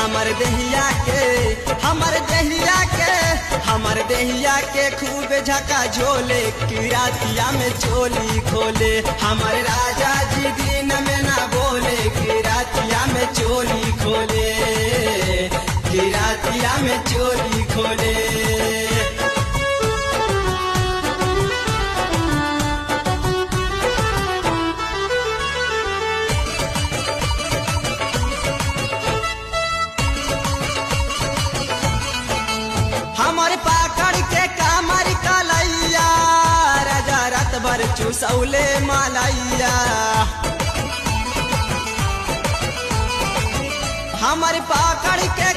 हमर देहिया के खूब झका झोले कि रातिया में चोली खोले। हमर राजा जी दिन में ना बोले कि रातिया में चोली खोले, कि रातिया में चोली खोले। हमर पाकड़ के कामर कलैया राजा रात भर चुसौले मालैया। हमर पाकड़ के